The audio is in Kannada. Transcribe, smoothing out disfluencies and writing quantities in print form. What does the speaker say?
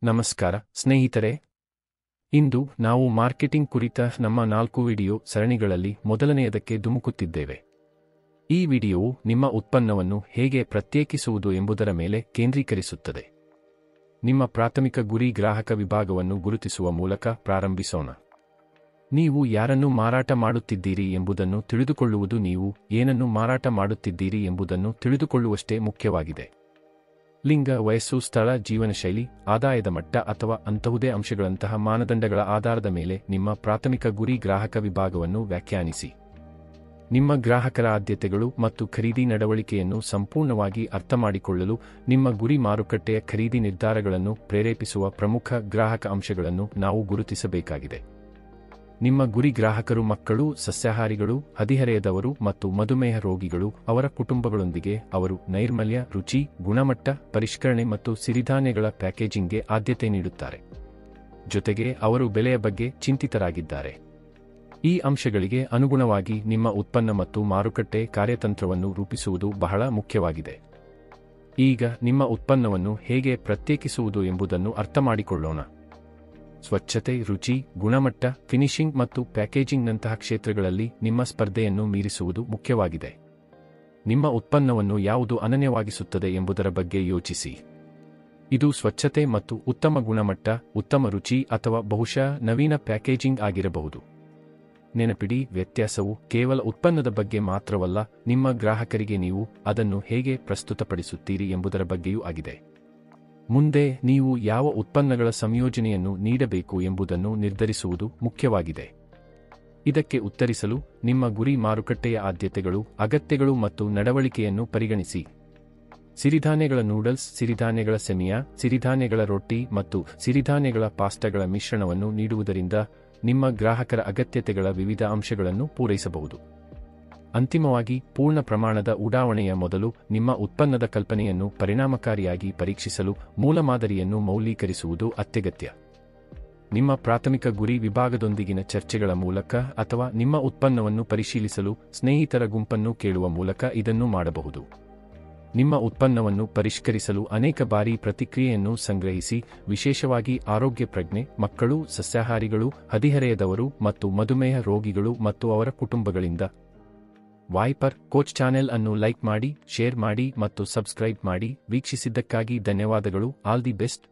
ನಮಸ್ಕಾರ ಸ್ನೇಹಿತರೆ. ಇಂದು ನಾವು ಮಾರ್ಕೆಟಿಂಗ್ ಕುರಿತ ನಮ್ಮ 4 ವಿಡಿಯೋ ಸರಣಿಗಳಲ್ಲಿ ಮೊದಲನೆಯದಕ್ಕೆ ಧುಮುಕುತ್ತಿದ್ದೇವೆ. ಈ ವಿಡಿಯೋವು ನಿಮ್ಮ ಉತ್ಪನ್ನವನ್ನು ಹೇಗೆ ಪ್ರತ್ಯೇಕಿಸುವುದು ಎಂಬುದರ ಮೇಲೆ ಕೇಂದ್ರೀಕರಿಸುತ್ತದೆ. ನಿಮ್ಮ ಪ್ರಾಥಮಿಕ ಗುರಿ ಗ್ರಾಹಕ ವಿಭಾಗವನ್ನು ಗುರುತಿಸುವ ಮೂಲಕ ಪ್ರಾರಂಭಿಸೋಣ. ನೀವು ಯಾರನ್ನು ಮಾರಾಟ ಮಾಡುತ್ತಿದ್ದೀರಿ ಎಂಬುದನ್ನು ತಿಳಿದುಕೊಳ್ಳುವುದು ನೀವು ಏನನ್ನು ಮಾರಾಟ ಮಾಡುತ್ತಿದ್ದೀರಿ ಎಂಬುದನ್ನು ತಿಳಿದುಕೊಳ್ಳುವಷ್ಟೇ ಮುಖ್ಯವಾಗಿದೆ. ಲಿಂಗ, ವಯಸ್ಸು, ಸ್ಥಳ, ಜೀವನಶೈಲಿ, ಆದಾಯದ ಮಟ್ಟ ಅಥವಾ ಅಂತಹುದೇ ಅಂಶಗಳಂತಹ ಮಾನದಂಡಗಳ ಆಧಾರದ ಮೇಲೆ ನಿಮ್ಮ ಪ್ರಾಥಮಿಕ ಗುರಿ ಗ್ರಾಹಕ ವಿಭಾಗವನ್ನು ವ್ಯಾಖ್ಯಾನಿಸಿ. ನಿಮ್ಮ ಗ್ರಾಹಕರ ಆದ್ಯತೆಗಳು ಮತ್ತು ಖರೀದಿ ನಡವಳಿಕೆಯನ್ನು ಸಂಪೂರ್ಣವಾಗಿ ಅರ್ಥಮಾಡಿಕೊಳ್ಳಲು ನಿಮ್ಮ ಗುರಿ ಮಾರುಕಟ್ಟೆಯ ಖರೀದಿ ನಿರ್ಧಾರಗಳನ್ನು ಪ್ರೇರೇಪಿಸುವ ಪ್ರಮುಖ ಗ್ರಾಹಕ ಅಂಶಗಳನ್ನು ನಾವು ಗುರುತಿಸಬೇಕಾಗಿದೆ. ನಿಮ್ಮ ಗುರಿ ಗ್ರಾಹಕರು ಮಕ್ಕಳು, ಸಸ್ಯಾಹಾರಿಗಳು, ಹದಿಹರೆಯದವರು ಮತ್ತು ಮಧುಮೇಹ ರೋಗಿಗಳು. ಅವರ ಕುಟುಂಬಗಳೊಂದಿಗೆ ಅವರು ನೈರ್ಮಲ್ಯ, ರುಚಿ, ಗುಣಮಟ್ಟ, ಪರಿಷ್ಕರಣೆ ಮತ್ತು ಸಿರಿಧಾನ್ಯಗಳ ಪ್ಯಾಕೇಜಿಂಗ್ಗೆ ಆದ್ಯತೆ ನೀಡುತ್ತಾರೆ. ಜೊತೆಗೆ ಅವರು ಬೆಲೆಯ ಬಗ್ಗೆ ಚಿಂತಿತರಾಗಿದ್ದಾರೆ. ಈ ಅಂಶಗಳಿಗೆ ಅನುಗುಣವಾಗಿ ನಿಮ್ಮ ಉತ್ಪನ್ನ ಮತ್ತು ಮಾರುಕಟ್ಟೆ ಕಾರ್ಯತಂತ್ರವನ್ನು ರೂಪಿಸುವುದು ಬಹಳ ಮುಖ್ಯವಾಗಿದೆ. ಈಗ ನಿಮ್ಮ ಉತ್ಪನ್ನವನ್ನು ಹೇಗೆ ಪ್ರತ್ಯೇಕಿಸುವುದು ಎಂಬುದನ್ನು ಅರ್ಥಮಾಡಿಕೊಳ್ಳೋಣ. ಸ್ವಚ್ಛತೆ, ರುಚಿ, ಗುಣಮಟ್ಟ, ಫಿನಿಶಿಂಗ್ ಮತ್ತು ಪ್ಯಾಕೇಜಿಂಗ್ನಂತಹ ಕ್ಷೇತ್ರಗಳಲ್ಲಿ ನಿಮ್ಮ ಸ್ಪರ್ಧೆಯನ್ನು ಮೀರಿಸುವುದು ಮುಖ್ಯವಾಗಿದೆ. ನಿಮ್ಮ ಉತ್ಪನ್ನವನ್ನು ಯಾವುದು ಅನನ್ಯವಾಗಿಸುತ್ತದೆ ಎಂಬುದರ ಬಗ್ಗೆ ಯೋಚಿಸಿ. ಇದು ಸ್ವಚ್ಛತೆ ಮತ್ತು ಉತ್ತಮ ಗುಣಮಟ್ಟ, ಉತ್ತಮ ರುಚಿ ಅಥವಾ ಬಹುಶಃ ನವೀನ ಪ್ಯಾಕೇಜಿಂಗ್ ಆಗಿರಬಹುದು. ನೆನಪಿಡಿ, ವ್ಯತ್ಯಾಸವು ಕೇವಲ ಉತ್ಪನ್ನದ ಬಗ್ಗೆ ಮಾತ್ರವಲ್ಲ, ನಿಮ್ಮ ಗ್ರಾಹಕರಿಗೆ ನೀವು ಅದನ್ನು ಹೇಗೆ ಪ್ರಸ್ತುತಪಡಿಸುತ್ತೀರಿ ಎಂಬುದರ ಬಗ್ಗೆಯೂ ಆಗಿದೆ. ಮುಂದೆ ನೀವು ಯಾವ ಉತ್ಪನ್ನಗಳ ಸಂಯೋಜನೆಯನ್ನು ನೀಡಬೇಕು ಎಂಬುದನ್ನು ನಿರ್ಧರಿಸುವುದು ಮುಖ್ಯವಾಗಿದೆ. ಇದಕ್ಕೆ ಉತ್ತರಿಸಲು ನಿಮ್ಮ ಗುರಿ ಮಾರುಕಟ್ಟೆಯ ಆದ್ಯತೆಗಳು, ಅಗತ್ಯಗಳು ಮತ್ತು ನಡವಳಿಕೆಯನ್ನು ಪರಿಗಣಿಸಿ. ಸಿರಿಧಾನ್ಯಗಳ ನೂಡಲ್ಸ್, ಸಿರಿಧಾನ್ಯಗಳ ಸೆಮಿಯಾ, ಸಿರಿಧಾನ್ಯಗಳ ರೊಟ್ಟಿ ಮತ್ತು ಸಿರಿಧಾನ್ಯಗಳ ಪಾಸ್ಟಾಗಳ ಮಿಶ್ರಣವನ್ನು ನೀಡುವುದರಿಂದ ನಿಮ್ಮ ಗ್ರಾಹಕರ ಅಗತ್ಯತೆಗಳ ವಿವಿಧ ಅಂಶಗಳನ್ನು ಪೂರೈಸಬಹುದು. ಅಂತಿಮವಾಗಿ, ಪೂರ್ಣ ಪ್ರಮಾಣದ ಉಡಾವಣೆಯ ಮೊದಲು ನಿಮ್ಮ ಉತ್ಪನ್ನದ ಕಲ್ಪನೆಯನ್ನು ಪರಿಣಾಮಕಾರಿಯಾಗಿ ಪರೀಕ್ಷಿಸಲು ಮೂಲಮಾದರಿಯನ್ನು ಮೌಲ್ಯೀಕರಿಸುವುದು ಅತ್ಯಗತ್ಯ. ನಿಮ್ಮ ಪ್ರಾಥಮಿಕ ಗುರಿ ವಿಭಾಗದೊಂದಿಗಿನ ಚರ್ಚೆಗಳ ಮೂಲಕ ಅಥವಾ ನಿಮ್ಮ ಉತ್ಪನ್ನವನ್ನು ಪರಿಶೀಲಿಸಲು ಸ್ನೇಹಿತರ ಗುಂಪನ್ನು ಕೇಳುವ ಮೂಲಕ ಇದನ್ನು ಮಾಡಬಹುದು. ನಿಮ್ಮ ಉತ್ಪನ್ನವನ್ನು ಪರಿಷ್ಕರಿಸಲು ಅನೇಕ ಬಾರಿ ಪ್ರತಿಕ್ರಿಯೆಯನ್ನು ಸಂಗ್ರಹಿಸಿ, ವಿಶೇಷವಾಗಿ ಆರೋಗ್ಯ ಪ್ರಜ್ಞೆ, ಮಕ್ಕಳು, ಸಸ್ಯಾಹಾರಿಗಳು, ಹದಿಹರೆಯದವರು ಮತ್ತು ಮಧುಮೇಹ ರೋಗಿಗಳು ಮತ್ತು ಅವರ ಕುಟುಂಬಗಳಿಂದ. ವಾಯ್ಪರ್ ಕೋಚ್ ಚಾನೆಲ್ ಅನ್ನು ಲೈಕ್ ಮಾಡಿ, ಶೇರ್ ಮಾಡಿ ಮತ್ತು ಸಬ್ಸ್ಕ್ರೈಬ್ ಮಾಡಿ. ವೀಕ್ಷಿಸಿದ್ದಕ್ಕಾಗಿ ಧನ್ಯವಾದಗಳು. All the best.